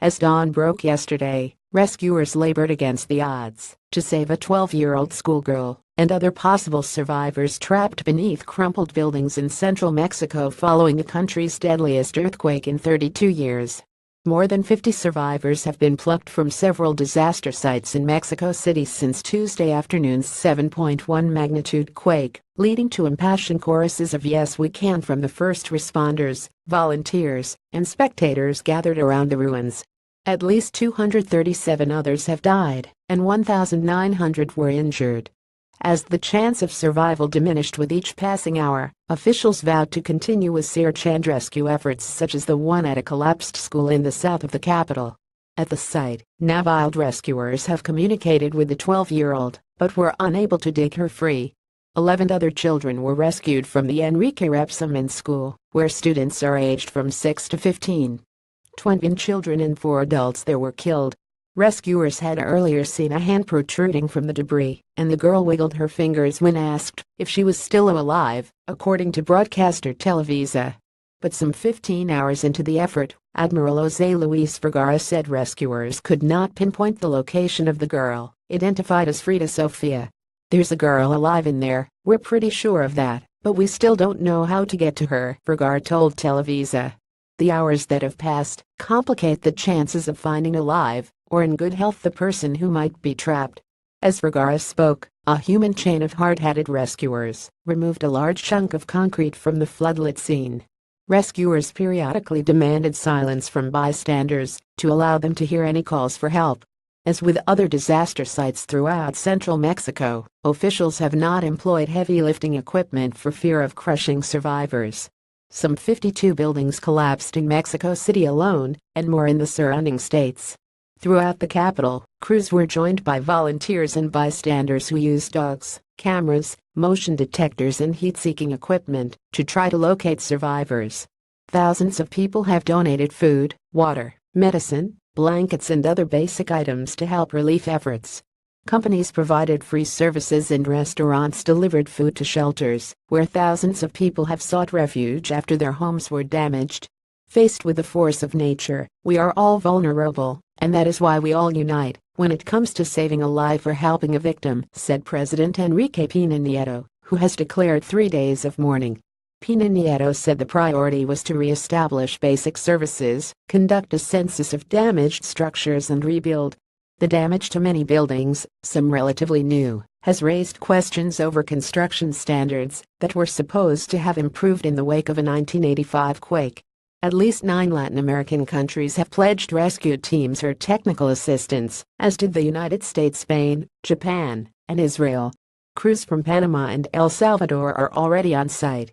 As dawn broke yesterday, rescuers labored against the odds to save a 12-year-old schoolgirl and other possible survivors trapped beneath crumpled buildings in central Mexico following the country's deadliest earthquake in 32 years. More than 50 survivors have been plucked from several disaster sites in Mexico City since Tuesday afternoon's 7.1 magnitude quake, leading to impassioned choruses of "Yes, we can" from the first responders, volunteers, and spectators gathered around the ruins. At least 237 others have died, and 1,900 were injured. As the chance of survival diminished with each passing hour, officials vowed to continue with search and rescue efforts such as the one at a collapsed school in the south of the capital. At the site, Navajo rescuers have communicated with the 12-year-old, but were unable to dig her free. 11 other children were rescued from the Enrique Repsamen school, where students are aged from 6 to 15. 20 children and 4 adults there were killed. Rescuers had earlier seen a hand protruding from the debris, and the girl wiggled her fingers when asked if she was still alive, according to broadcaster Televisa. But some 15 hours into the effort, Admiral Jose Luis Vergara said rescuers could not pinpoint the location of the girl, identified as Frida Sofia. "There's a girl alive in there, we're pretty sure of that, but we still don't know how to get to her," Vergara told Televisa. The hours that have passed complicate the chances of finding alive or in good health the person who might be trapped. As Vergara spoke, a human chain of hard-hatted rescuers removed a large chunk of concrete from the floodlit scene. Rescuers periodically demanded silence from bystanders to allow them to hear any calls for help. As with other disaster sites throughout central Mexico, officials have not employed heavy lifting equipment for fear of crushing survivors. Some 52 buildings collapsed in Mexico City alone, and more in the surrounding states. Throughout the capital, crews were joined by volunteers and bystanders who used dogs, cameras, motion detectors and heat-seeking equipment to try to locate survivors. Thousands of people have donated food, water, medicine, blankets and other basic items to help relief efforts. Companies provided free services and restaurants delivered food to shelters, where thousands of people have sought refuge after their homes were damaged. Faced with the force of nature, we are all vulnerable, and that is why we all unite when it comes to saving a life or helping a victim, said President Enrique Pena Nieto, who has declared 3 days of mourning. Pena Nieto said the priority was to re-establish basic services, conduct a census of damaged structures and rebuild. The damage to many buildings, some relatively new, has raised questions over construction standards that were supposed to have improved in the wake of a 1985 quake. At least 9 Latin American countries have pledged rescue teams or technical assistance, as did the United States, Spain, Japan, and Israel. Crews from Panama and El Salvador are already on site,